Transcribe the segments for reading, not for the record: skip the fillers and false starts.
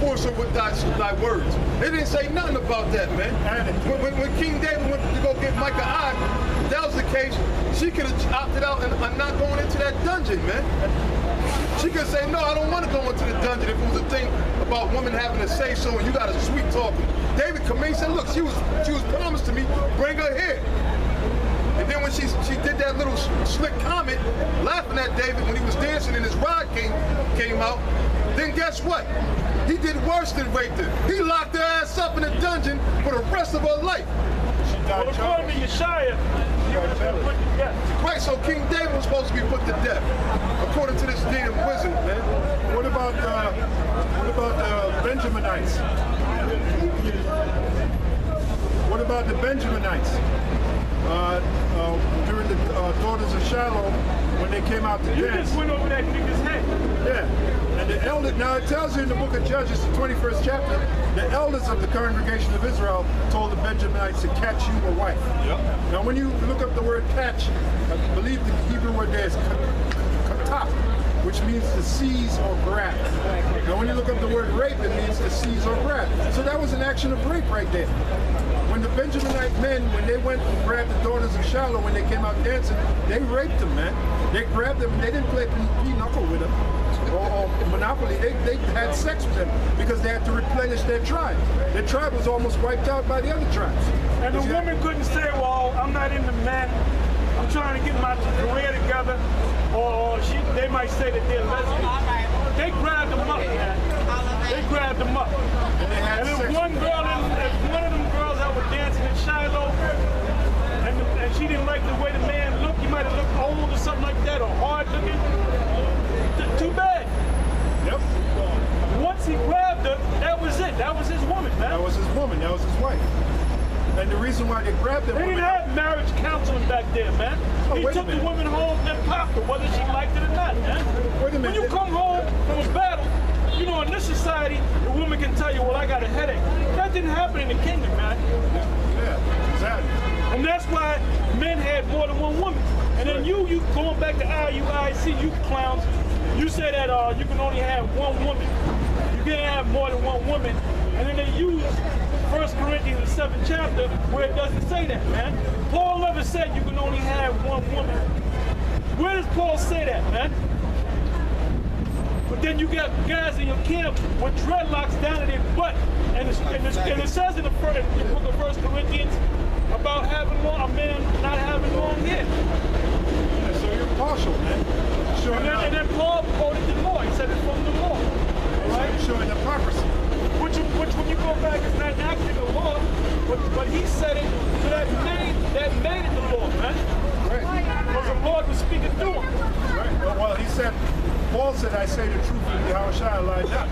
force her with thy words. They didn't say nothing about that, man. When King David went to go get Micah eye, if that was the case, she could have opted out and not going into that dungeon, man. She could say, no, I don't want to go into the dungeon if it was a thing about women having to say so and you got a sweet talking. David come in and said, look, she was promised to me, bring her here. And then when she did that little slick comment, laughing at David when he was dancing and his rod came out, then guess what? He did worse than raped her. He locked her ass up in a dungeon for the rest of her life. Well, according to Yeshaya, he was put to death. Right, so King David was supposed to be put to death, according to this damn wizard, man. What about the Benjaminites? What about the Benjaminites? During the daughters of Shiloh, when they came out to dance. You just went over that nigga's head. Yeah. And the elder, now it tells you in the book of Judges, the 21st chapter, the elders of the congregation of Israel told the Benjaminites to catch you a wife. Yep. Now when you look up the word catch, I believe the Hebrew word there is katah, which means to seize or grab. Now when you look up the word rape, it means to seize or grab. So that was an action of rape right there. When the Benjaminite men, when they went and grabbed the daughters of Shiloh, when they came out dancing, they raped them, man. They grabbed them, they didn't play pinochle with them, or Monopoly. They had sex with them because they had to replenish their tribe. Their tribe was almost wiped out by the other tribes. And the woman couldn't say, well, I'm not into men, I'm trying to get my career together, or they might say that they're lesbians. They grabbed them up, man. They grabbed them up. And if one of them girls that were dancing in Shiloh, and she didn't like the way the man looked, he might have looked old or something like that, or hard looking, too bad. Yep. Once he grabbed her, that was it. That was his woman, man. That was his woman. That was his wife. And the reason why they grabbed them... They didn't have marriage counseling back then, man. He took the woman home and popped her, whether she liked it or not, man. Wait a minute. When you come home from a battle, you know, in this society, the woman can tell you, well, I got a headache. That didn't happen in the kingdom, man. Yeah, exactly. And that's why men had more than one woman. And then you going back to IUIC, you clowns, you say that you can only have one woman. You can't have more than one woman. And then they use 1 Corinthians, the 7th chapter, where it doesn't say that, man. Paul never said you can only have one woman. Where does Paul say that, man? But then you got guys in your camp with dreadlocks down to their butt. And it says in the book of 1 Corinthians about having a man not having long hair. Yeah, so you're partial, man. And then Paul quoted the law. He said it from the law. All right? So you're showing hypocrisy. Which when you go back, it's not actually the law, but he said it, so that made it the law, man. Right. Because the Lord was speaking through him. Right. Well, he said, Paul said, I say the truth in Yahushua, lie not.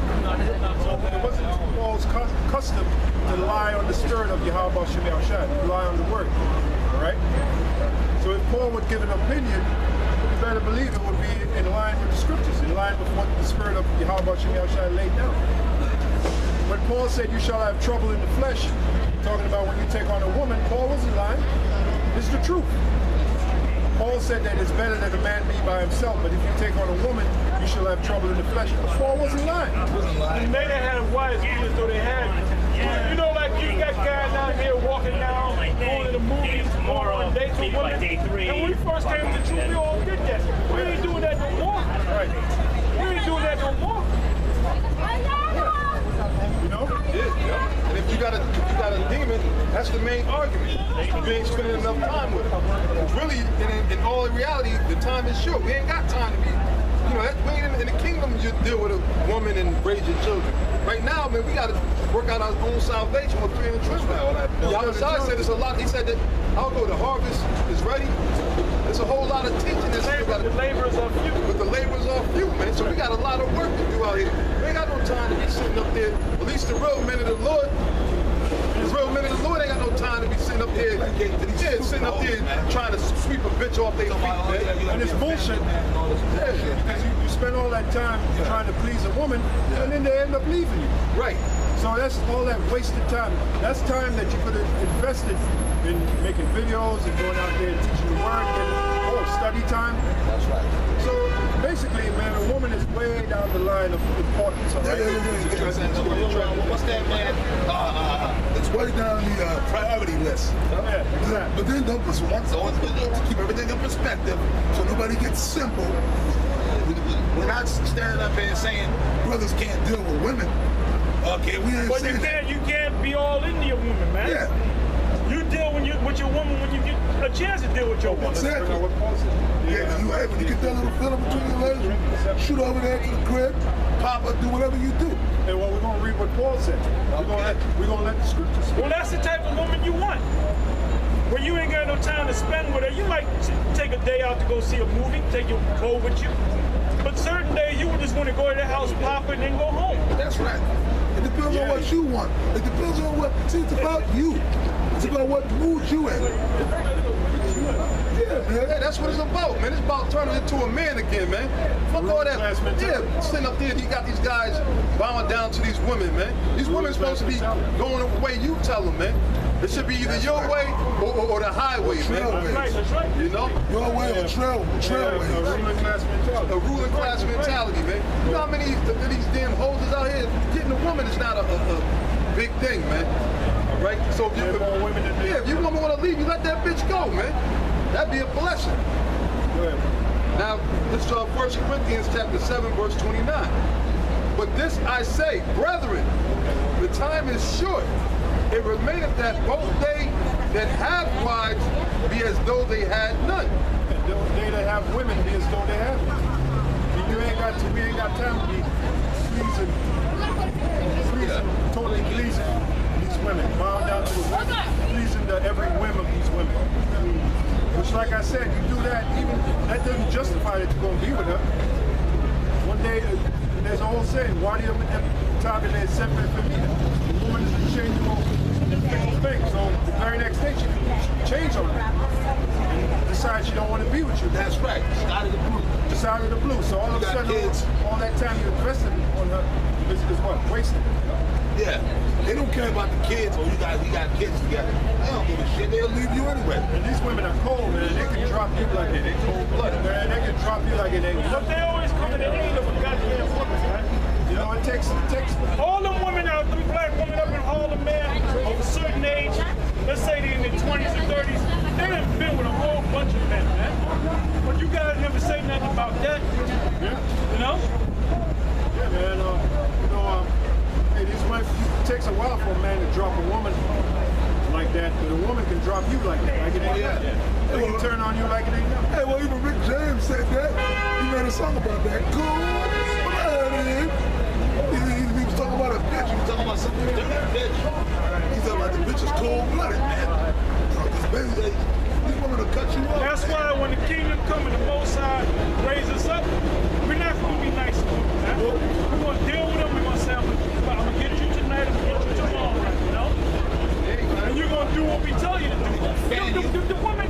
So it wasn't Paul's custom to lie on the spirit of Yahweh Shem Yahushua, to lie on the word. All right? So if Paul would give an opinion, you better believe it would be in line with the scriptures, in line with what the spirit of Yahweh Shem Yahushua laid down. When Paul said you shall have trouble in the flesh, talking about when you take on a woman, Paul wasn't lying. It's the truth. Paul said that it's better that a man be by himself, but if you take on a woman, you shall have trouble in the flesh. Paul wasn't lying. And they had wives even though they had. You know, like you got guys out here walking down, going to the movies, going on dates with women. And when we first came to the truth, we all did that. We ain't doing that no more. Right. We ain't doing that no more. You know? Yeah. And if you got a demon, that's the main argument. You ain't spending enough time with it. It's really, in all reality, the time is short. We ain't got time to be, we ain't in the kingdom you deal with a woman and raise your children. Right now, man, we got to work out our own salvation with prayer and trust. Yahweh said there's a lot. He said that, the harvest is ready. There's a whole lot of teaching that's The laborers are few. But the laborers are few, man. So we got a lot of work to do out here. We ain't got no time to be sitting up there. At least the real men of the Lord. The real men of the Lord ain't got no time to be sitting up there. Sitting up there trying to sweep a bitch off their feet, man. And it's bullshit. Yeah, because you spend all that time trying to please a woman, and then they end up leaving you. Right. So that's all that wasted time. That's time that you could have invested in making videos and going out there and teaching the word and study time. That's right. So basically, man, a woman is way down the line of importance. All right? It's way down the priority list. Yeah, exactly. But then don't just once always to keep everything in perspective so nobody gets simple. We're not standing up here saying brothers can't deal with women. Okay, we ain't But saying that. you can't be all into your woman, man. Yeah. You deal with your woman when you get a chance to deal with your woman. Exactly. Bring out what Paul said. Yeah, when you get that little feeling between your legs, shoot over there to the crib, pop up, do whatever you do. And well, we're going to read what Paul said. We're going to let the scriptures speak. Well, that's the type of woman you want. When you ain't got no time to spend with her, you might take a day out to go see a movie, take your coat with you. But certain days you would just want to go to the house, pop it, and then go home. That's right. It depends on what you want. It depends on what, see, it's about you. It's about what mood you in. Yeah, man. Yeah, that's what it's about, man. It's about turning into a man again, man. Fuck all that. Yeah, sitting up there, you got these guys bowing down to these women, man. These women supposed to be going the way you tell them, man. It should be either your way or the highway, man. That's right. You know? Your way or trailways. A ruling class mentality. A ruling class mentality, man. You know how many of these damn hoes is out here? Getting a woman is not a big thing, man. All right? So if if your woman want to leave, you let that bitch go, man. That'd be a blessing. Now, this is 1 Corinthians chapter 7, verse 29. But this I say, brethren, the time is short. It remaineth that both they that have wives be as though they had none. And they that have women be as though they have none. And we ain't got time to be totally pleasing these women. Bow down to the women, pleasing to every whim of these women. Which, like I said, you do that, even that doesn't justify that you're going to be with her. One day, there's a whole saying, why do you target that separate from me? The woman is unchangeable thing. So the very next day, she change on her and decide she don't want to be with you. That's right. Out of the blue. Just out of the blue. So all of a sudden, all that time you invested on her is what? Wasted. Yeah. They don't care about the kids. Oh, you got kids together. They don't give a shit. They'll leave you anyway. And these women are cold, man. They can drop you like it ain't cold-blooded, man. They can drop you like it ain't. But they always come in the aid of a goddamn woman, right? You know, it takes. All them women out, them black women up in Harlem, man, of a certain age, let's say they're in their 20s and 30s, they done been with a whole bunch of men, man. But you guys never say nothing about that. Yeah. You know? Yeah, man. Hey, these women, it takes a while for a man to drop a woman like that, but a woman can drop you like that, like it ain't nothing. They can turn on you like it ain't nothing. Hey, well, even Rick James said that. He made a song about that. Cool-blooded. He was talking about a bitch. He was talking about something different, bitch. He's talking about the bitch is cold-blooded, man. So this baby, these women will cut you off. That's why when the kingdom come and the Most High raise us up, we're not going to be nice to them, man. We're going to deal with them. We're going to say, I'm going to get you tonight, I'm going to get you tomorrow, you know? And you're going to do what we tell you to do. The woman,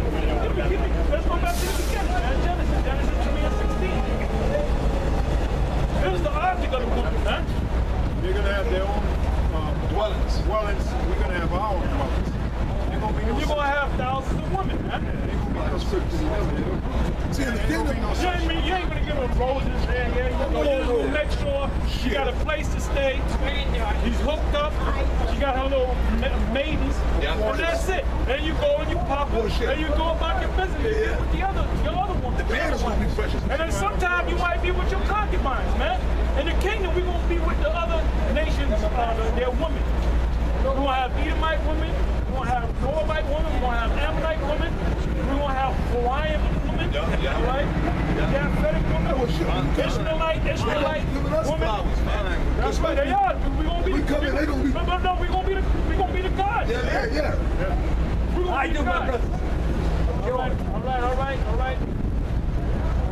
let's go back to the beginning, man. Genesis 3 and 16. This is the object of the woman, man. They're going to have their own dwellings. We're going to have our own dwellings. They're going to be And you're going to have thousands of women, man. See, in the kingdom, You ain't gonna give her roses and you make sure she got a place to stay. She's hooked up. She got her little maidens. And that's it. Then you go and you pop her. And you go about your business. With your other woman. the man is going to be precious. And then sometimes you might be with your concubines, man. In the kingdom, we're gonna be with the other nations, their women. We're gonna have Edomite women. We're gonna have Moabite women. We're gonna have Ammonite women. We're gonna have Hawaiian women. Right? Japhetic women. Ishmaelite women. That's right. They are. We're gonna be. We coming. They gonna be. No. We're gonna be the gods. Yeah. We're gonna be the gods. All right.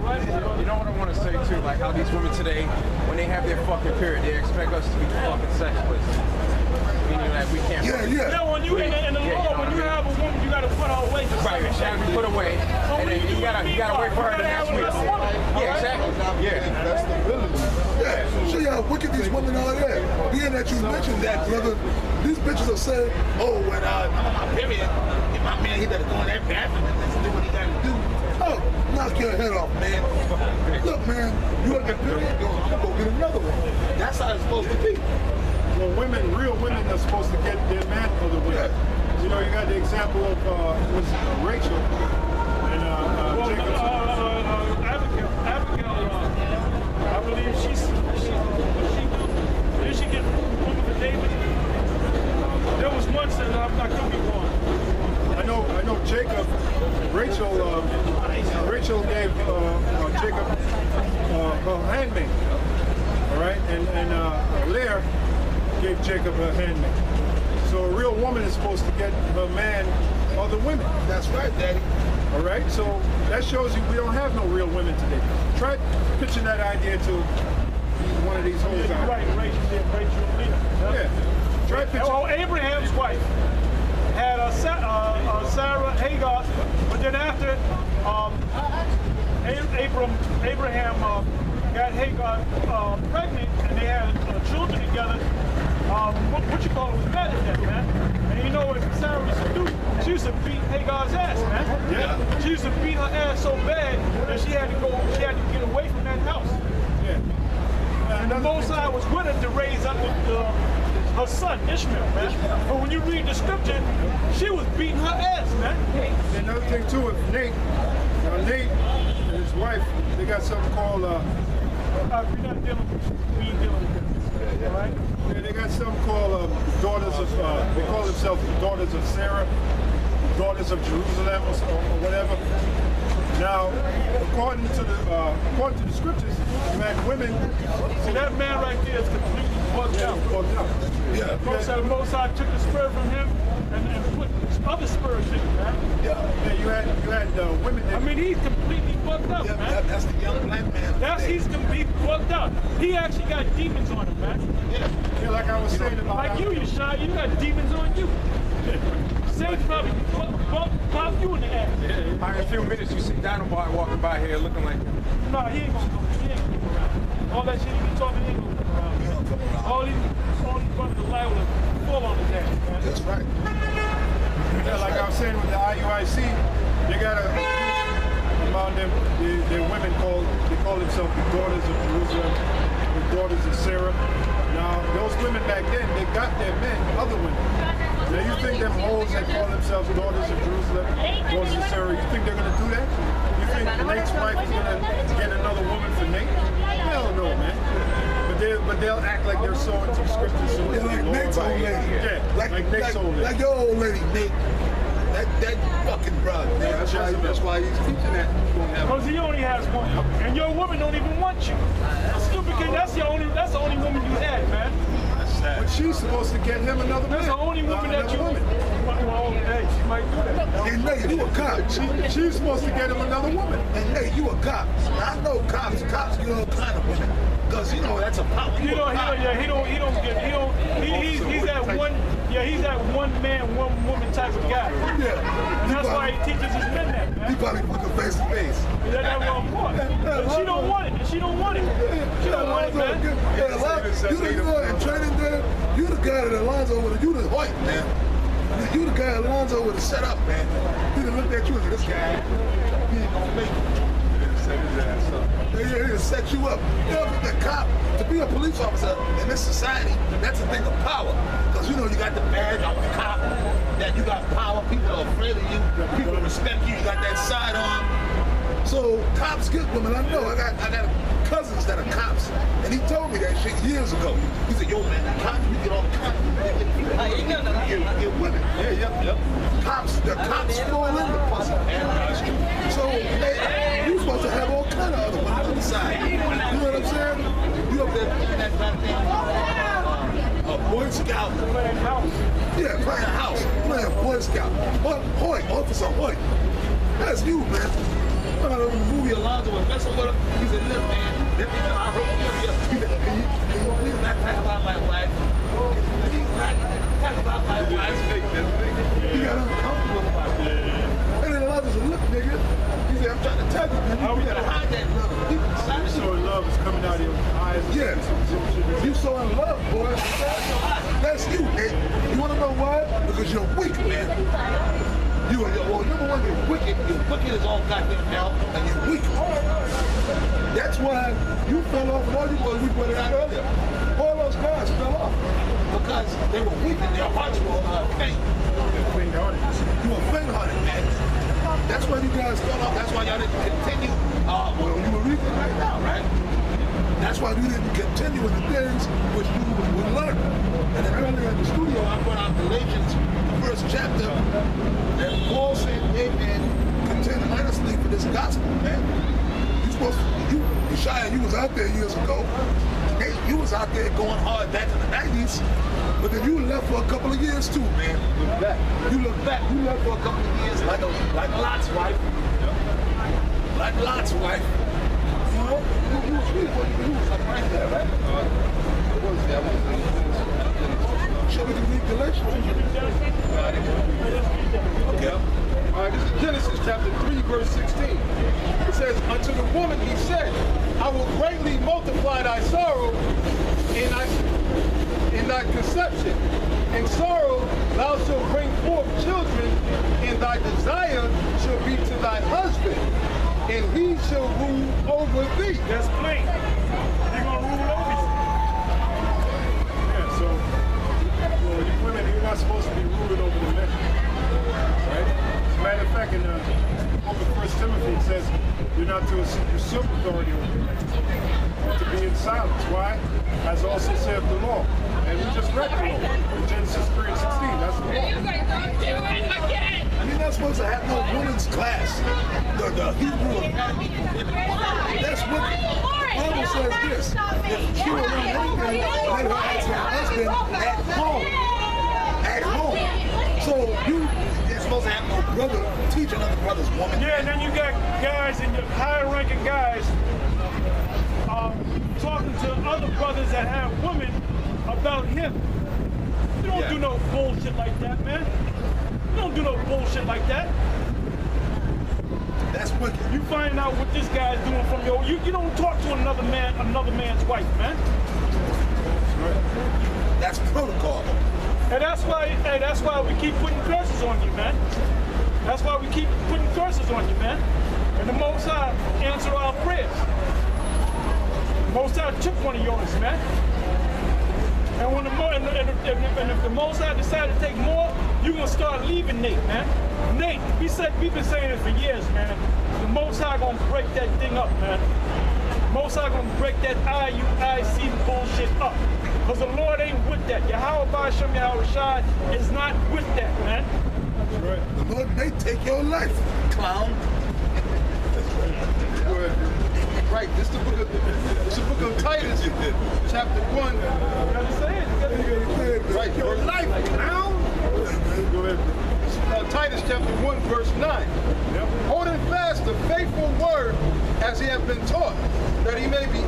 You know what I want to say too, like how these women today, when they have their fucking period, they expect us to be fucking sexless. Meaning that we can't. Yeah. When you in the law, when you have a woman, you gotta put her away. Right, she has to be put away, and then you gotta wait for her the next week. Yeah, exactly. Yeah. That's the ability. Yeah. See how wicked these women are there. Being that you mentioned that, brother, these bitches are saying, oh, when I'm on my period, if my man, he better go in that bathroom and let's do what he gotta do. Oh, knock your head off, man. Look, man, you at that period, I'm gonna go get another one. That's how it's supposed to be. Well, real women are supposed to get their man, or the You know, you got the example of Rachel and Jacob. Abigail, I believe did she get woman for David? There was one that I could be wrong. I know Jacob, Rachel gave Jacob her handmaid, all right, and Leah gave Jacob her handmaid. So a real woman is supposed to get her man other women. That's right, Daddy. All right, so that shows you we don't have no real women today. Try pitching that idea to one of these hoes out. Right, Rachel, Leah. Yeah. Try pitching. Well, Abraham's wife had Sarah, Hagar, but then after Abraham got Hagar pregnant and they had children together, what you call it was mad at that, man. And you know what Sarah used to do? She used to beat Hagar's ass, man. Yeah. She used to beat her ass so bad that she had to get away from that house. Yeah. And the Most High was with her to raise up her son, Ishmael, man. But when you read the scripture, she was beating her ass, man. And another thing too with Nate, Nate and his wife, they got something called We ain't dealing with this, all right? yeah, they got something called daughters of they call themselves daughters of Sarah, daughters of Jerusalem or whatever. Now, according to the scriptures, you had women. See, that man right there is completely bugged out. Yeah. The Most High took the spirit from him and put other spirits in it, man. Yeah, you had women. I mean, he's completely bugged out, Yeah, man. that's the young black man. He's completely bugged out. He actually got demons on him, man. Yeah, like I was saying about Like you shy, you got demons on you. Satan probably pop you in the ass. In a few minutes, you see Dynamite walking by here looking like him. No, he ain't gonna come around. All that shit he be talking, he ain't gonna come around. All these brothers are liable to fall on his ass, man. That's right. Yeah, like I was saying with the IUIC, they got among them, their women call themselves the daughters of Jerusalem, the daughters of Sarah. Now, those women back then, they got their men, other women. Now, you think them hoes that call themselves daughters of Jerusalem, daughters of Sarah, you think they're going to do that? You think Nate's wife is going to get another woman for Nate? Hell no, man. But they'll act like they're so into the scriptures. So Yeah, like Nate's old lady. Yeah, like Nate's old lady. Like your old lady, Nate. That fucking brother. Yeah, that's why he's teaching that. Because he only has one. And your woman don't even want you. Stupid kid, that's the only woman you had, man. But she's supposed to get him another man. That's the only woman that you woman. Well, hey, she might do that. And Nate, you a cop. She's supposed to get him another woman. And Nate, you a cop. I know cops get all kind of women. Because, you know, that's a power. He's that one man, one woman type of guy. Yeah. And that's why he teaches his men that, He man. probably fucking face to face. That's what I'm for. But she don't want it. She don't want it. She don't want it, man. Yeah, you the guy in training there. You the guy that Alonzo would have. You the white man. You the guy Alonzo would have set up, man. He done looked at you and said, this guy, he ain't gonna make it. Set his ass up. He'll set you up. You know, the cop, to be a police officer in this society, that's a thing of power. Because, you know, you got the badge of the cop, that you got power, people are afraid of you, people respect you, you got that sidearm. So cops get women. I know. I got cousins that are cops, and he told me that shit years ago. He said, "Yo, man, cops, we get all the cops. Get women. Yeah. The cops fall in the pussy, man. So you supposed to have all kind of other women on the side. You know what I'm saying? You up there playing that goddamn Boy Scout. Playing house. Yeah, playing house, playing Boy Scout. Hoyt, Officer Hoyt. That's you, man. I got a movie Alonzo was messing with him. He said, look, man, let me know I heard you. He's not talking about my wife. He's not talking about my wife. He got uncomfortable about it. And then Alonzo said, look, nigga. He said, I'm trying to tell you, man, you gotta hide that love. You so in love is coming out of your eyes. Yeah. You so in love, boy. That's you, man. You wanna know why? Because you're weak, man. Well, number one, you're wicked. You're wicked as all goddamn hell, and you're weak. That's why you fell off. All you boys, we pointed out earlier. All those guys fell off. Because because they were weak and their hearts were faint. You were faint-hearted, man. That's why you guys fell off. That's why y'all didn't continue. Well, you were reading right now, right? That's why you didn't continue in the things which you would learn. And then earlier in the studio, I brought out Galatians, the first chapter, and Paul said, hey, man, contend earnestly for this gospel, man. You supposed to, Shia, you was out there years ago. Hey, you was out there going hard back in the 90s, but then you left for a couple of years too, man. You look back. You left for a couple of years like Lot's wife. Like Lot's wife. You know, you was like right there, right? Should we read Galatians? Okay. All right, this is Genesis chapter 3, verse 16. It says, unto the woman he said, I will greatly multiply thy sorrow in thy conception. In sorrow thou shalt bring forth children, and thy desire shall be to thy husband, and he shall rule over thee. That's plain. He's going to rule over you. Yeah, so well, you women, you're not supposed to be ruling over the men. Right? As a matter of fact, in the book of 1 Timothy, it says you're not to usurp authority over the men, but to be in silence. Why? As also saith the law. And we just read the law in Genesis 3 and 16. That's the law. You're not supposed to have no women's class. The Hebrew Academy. That's what the Bible says this. If she will learn anything, let her ask her husband at home. At home. So you're supposed to have no brother teaching other brothers woman. Yeah, and then you got guys and your higher ranking guys talking to other brothers that have women about him. You don't do no bullshit like that, man. You don't do no bullshit like that. That's wicked. You find out what this guy's doing from your. You don't talk to another man's wife, man. That's protocol. And that's why we keep putting curses on you, man. That's why we keep putting curses on you, man. And the Most High answer our prayers. The Most High took one of yours, man. And when if the Most High decided to take more, you're gonna start leaving Nate, man. Nate, we've been saying it for years, man. The Most High gonna break that thing up, man. Most High gonna break that IUIC bullshit up. Because the Lord ain't with that. Yahweh Ba'Shem Yahweh Shai is not with that, man. That's right. The Lord may take your life, clown. Right, this is the book of Titus, chapter 1. You gotta say it. Right, your life, clown. Go ahead. Titus chapter 1, verse 9. Yep. Holding fast the faithful word as he hath been taught, that he may be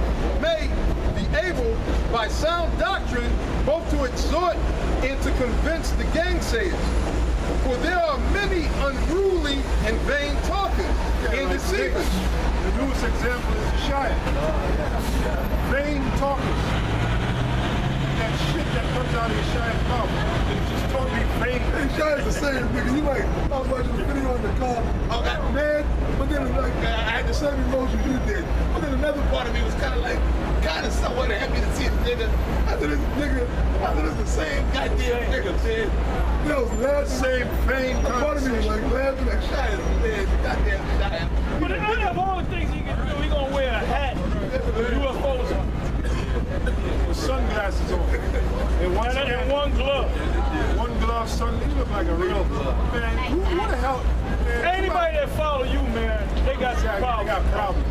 able by sound doctrine both to exhort and to convince the gainsayers. For there are many unruly and vain talkers and deceivers. The newest example is Shia. Vain talkers. That shit that comes out of your Shia's mouth is just totally vain. Hey, Shia's the same nigga. You like, I was watching the video in the car. I got mad, but then like I had the same emotions you did. But then another part of me was kind of somewhat happy to see the nigga. I said, this the same goddamn nigga, man. You know, laughing. Same vain part of me was like laughing at Shia's, man. Goddamn Shia. But out of all the things he can do, he gonna wear a hat with UFOs on. With sunglasses on. And one glove. One glove, he look like a real man. Who the hell? Man, anybody that follow you, man, they got some problems. They got problems.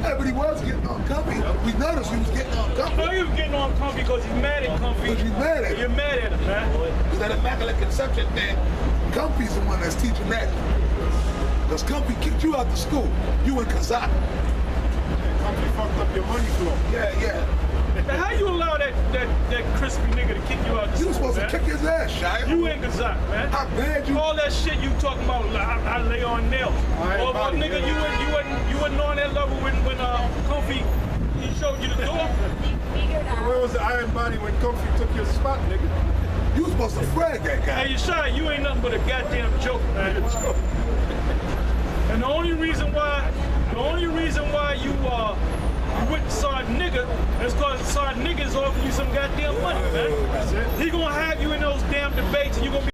Yeah, but he was getting on Comfy. We noticed he was getting on Comfy. No, he was getting on Comfy because he's mad at Comfy. Because you're mad at him. You're mad at him, man. Because that Immaculate Conception thing, Comfy's the one that's teaching that. Because Comfy kicked you out the school. You and Kazak. Comfy fucked up your money flow. Yeah. Now, how you allow that crispy nigga to kick you out the school, You were supposed to kick his ass, Shia. You and Kazak, man. How bad you... All that shit you talking about, I lay on nails. Well, nigga, you wasn't on that level when Comfy, he showed you the door. Where was the iron body when Comfy took your spot, nigga? You was supposed to frag that guy. Hey, Shia, you ain't nothing but a goddamn joke, man. And the only reason why you went Sard nigga is because Sard nigga is offering you some goddamn money, man. He gonna have States and you're gonna be